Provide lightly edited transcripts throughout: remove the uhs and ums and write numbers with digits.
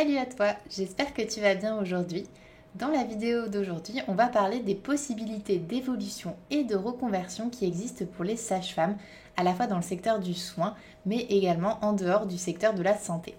Salut à toi, j'espère que tu vas bien aujourd'hui. Dans la vidéo d'aujourd'hui, on va parler des possibilités d'évolution et de reconversion qui existent pour les sages-femmes, à la fois dans le secteur du soin, mais également en dehors du secteur de la santé.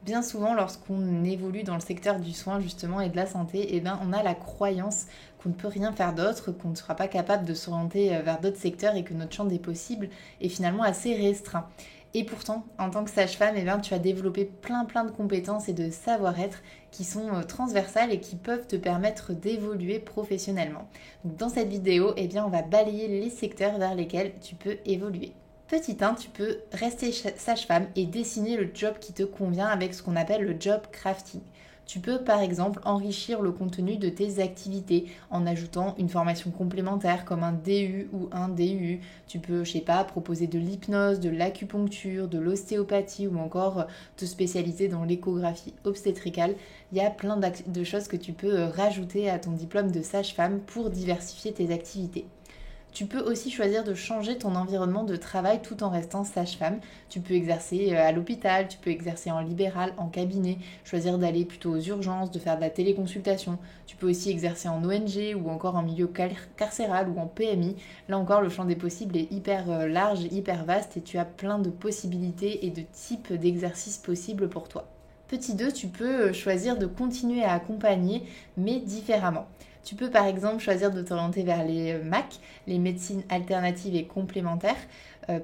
Bien souvent, lorsqu'on évolue dans le secteur du soin justement et de la santé, on a la croyance qu'on ne peut rien faire d'autre, qu'on ne sera pas capable de s'orienter vers d'autres secteurs et que notre champ des possibles est finalement assez restreint. Et pourtant, en tant que sage-femme, tu vas développer plein de compétences et de savoir-être qui sont transversales et qui peuvent te permettre d'évoluer professionnellement. Donc dans cette vidéo, on va balayer les secteurs vers lesquels tu peux évoluer. Petit 1, tu peux rester sage-femme et dessiner le job qui te convient avec ce qu'on appelle le job crafting. Tu peux par exemple enrichir le contenu de tes activités en ajoutant une formation complémentaire comme un DU ou un DU. Tu peux, proposer de l'hypnose, de l'acupuncture, de l'ostéopathie ou encore te spécialiser dans l'échographie obstétricale. Il y a plein de choses que tu peux rajouter à ton diplôme de sage-femme pour diversifier tes activités. Tu peux aussi choisir de changer ton environnement de travail tout en restant sage-femme. Tu peux exercer à l'hôpital, tu peux exercer en libéral, en cabinet, choisir d'aller plutôt aux urgences, de faire de la téléconsultation. Tu peux aussi exercer en ONG ou encore en milieu carcéral ou en PMI. Là encore, le champ des possibles est hyper large, hyper vaste et tu as plein de possibilités et de types d'exercices possibles pour toi. Petit 2, tu peux choisir de continuer à accompagner, mais différemment. Tu peux par exemple choisir de t'orienter vers les MAC, les médecines alternatives et complémentaires,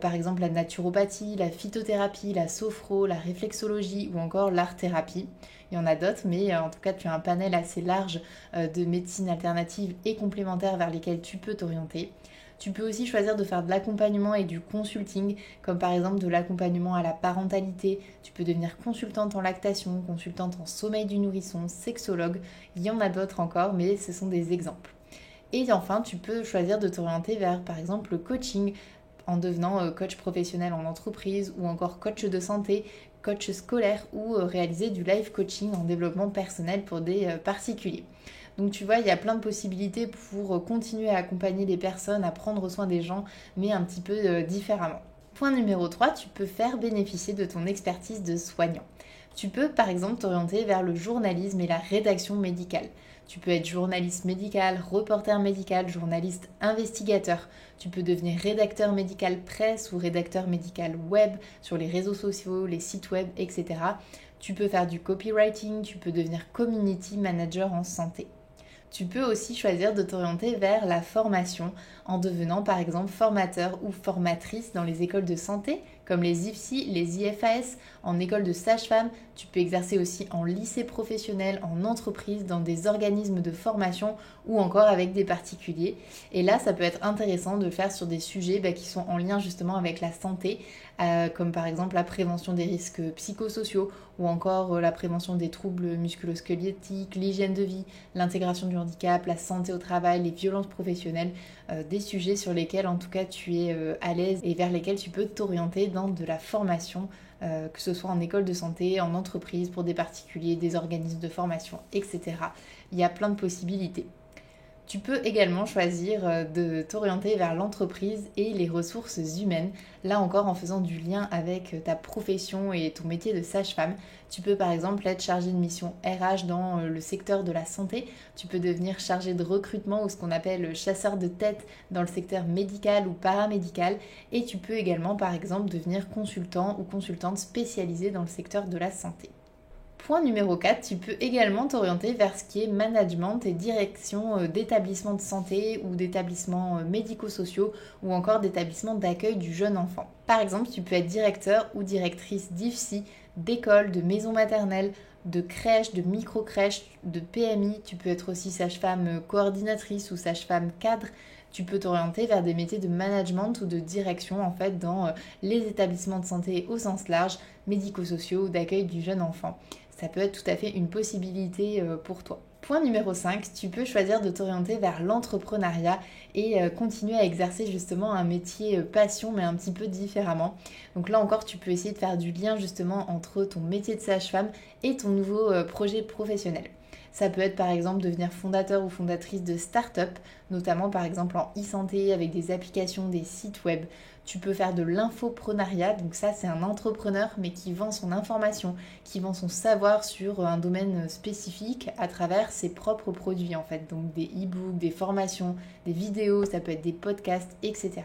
par exemple la naturopathie, la phytothérapie, la sophro, la réflexologie ou encore l'art-thérapie. Il y en a d'autres, mais en tout cas tu as un panel assez large de médecines alternatives et complémentaires vers lesquelles tu peux t'orienter. Tu peux aussi choisir de faire de l'accompagnement et du consulting, comme par exemple de l'accompagnement à la parentalité. Tu peux devenir consultante en lactation, consultante en sommeil du nourrisson, sexologue. Il y en a d'autres encore, mais ce sont des exemples. Et enfin, tu peux choisir de t'orienter vers par exemple le coaching en devenant coach professionnel en entreprise ou encore coach de santé, coach scolaire ou réaliser du life coaching en développement personnel pour des particuliers. Donc tu vois, il y a plein de possibilités pour continuer à accompagner les personnes, à prendre soin des gens, mais un petit peu différemment. Point numéro 3, tu peux faire bénéficier de ton expertise de soignant. Tu peux par exemple t'orienter vers le journalisme et la rédaction médicale. Tu peux être journaliste médical, reporter médical, journaliste investigateur. Tu peux devenir rédacteur médical presse ou rédacteur médical web sur les réseaux sociaux, les sites web, etc. Tu peux faire du copywriting, tu peux devenir community manager en santé. Tu peux aussi choisir de t'orienter vers la formation en devenant par exemple formateur ou formatrice dans les écoles de santé comme les IFSI, les IFAS, en école de sage-femme. Tu peux exercer aussi en lycée professionnel, en entreprise, dans des organismes de formation ou encore avec des particuliers. Et là, ça peut être intéressant de le faire sur des sujets qui sont en lien justement avec la santé, comme par exemple la prévention des risques psychosociaux ou encore la prévention des troubles musculo-squelettiques, l'hygiène de vie, l'intégration du handicap, la santé au travail, les violences professionnelles, des sujets sur lesquels en tout cas tu es à l'aise et vers lesquels tu peux t'orienter dans de la formation, que ce soit en école de santé, en entreprise, pour des particuliers, des organismes de formation, etc. Il y a plein de possibilités. Tu peux également choisir de t'orienter vers l'entreprise et les ressources humaines. Là encore, en faisant du lien avec ta profession et ton métier de sage-femme. Tu peux par exemple être chargé de mission RH dans le secteur de la santé. Tu peux devenir chargé de recrutement ou ce qu'on appelle chasseur de tête dans le secteur médical ou paramédical. Et tu peux également par exemple devenir consultant ou consultante spécialisée dans le secteur de la santé. Point numéro 4, tu peux également t'orienter vers ce qui est management et direction d'établissements de santé ou d'établissements médico-sociaux ou encore d'établissements d'accueil du jeune enfant. Par exemple, tu peux être directeur ou directrice d'IFSI, d'école, de maison maternelle, de crèche, de micro-crèche, de PMI. Tu peux être aussi sage-femme coordinatrice ou sage-femme cadre. Tu peux t'orienter vers des métiers de management ou de direction en fait dans les établissements de santé au sens large, médico-sociaux ou d'accueil du jeune enfant. Ça peut être tout à fait une possibilité pour toi. Point numéro 5, tu peux choisir de t'orienter vers l'entrepreneuriat et continuer à exercer justement un métier passion mais un petit peu différemment. Donc là encore, tu peux essayer de faire du lien justement entre ton métier de sage-femme et ton nouveau projet professionnel. Ça peut être par exemple devenir fondateur ou fondatrice de start-up, notamment par exemple en e-santé avec des applications, des sites web. Tu peux faire de l'infoprenariat, donc ça c'est un entrepreneur mais qui vend son information, qui vend son savoir sur un domaine spécifique à travers ses propres produits en fait, donc des e-books, des formations, des vidéos, ça peut être des podcasts, etc.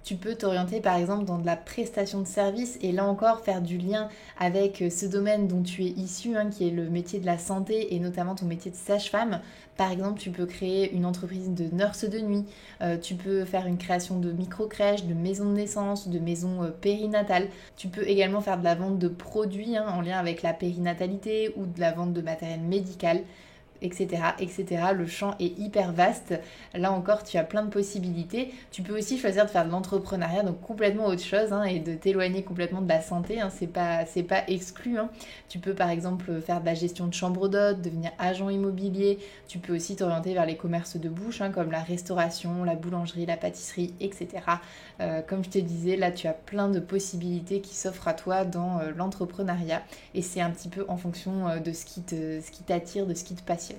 Tu peux t'orienter par exemple dans de la prestation de service et là encore faire du lien avec ce domaine dont tu es issu, qui est le métier de la santé et notamment ton métier de sage-femme. Par exemple, tu peux créer une entreprise de nurse de nuit, tu peux faire une création de micro-crèches, de maisons de naissance, de maisons périnatales. Tu peux également faire de la vente de produits en lien avec la périnatalité ou de la vente de matériel médical, etc., etc. Le champ est hyper vaste. Là encore, tu as plein de possibilités. Tu peux aussi choisir de faire de l'entrepreneuriat, donc complètement autre chose, et de t'éloigner complètement de la santé. C'est pas exclu. Tu peux par exemple faire de la gestion de chambre d'hôtes, devenir agent immobilier. Tu peux aussi t'orienter vers les commerces de bouche, comme la restauration, la boulangerie, la pâtisserie, etc. Comme je te disais, là tu as plein de possibilités qui s'offrent à toi dans l'entrepreneuriat. Et c'est un petit peu en fonction de ce qui t'attire, de ce qui te passionne.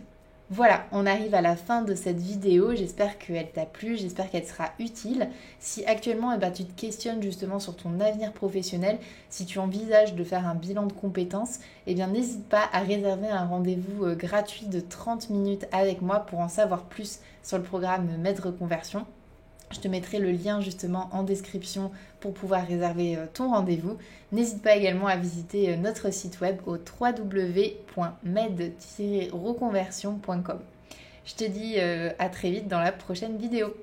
Voilà, on arrive à la fin de cette vidéo, j'espère qu'elle t'a plu, j'espère qu'elle sera utile. Si actuellement tu te questionnes justement sur ton avenir professionnel, si tu envisages de faire un bilan de compétences, n'hésite pas à réserver un rendez-vous gratuit de 30 minutes avec moi pour en savoir plus sur le programme Maître Reconversion. Je te mettrai le lien justement en description pour pouvoir réserver ton rendez-vous. N'hésite pas également à visiter notre site web au www.med-reconversion.com. Je te dis à très vite dans la prochaine vidéo.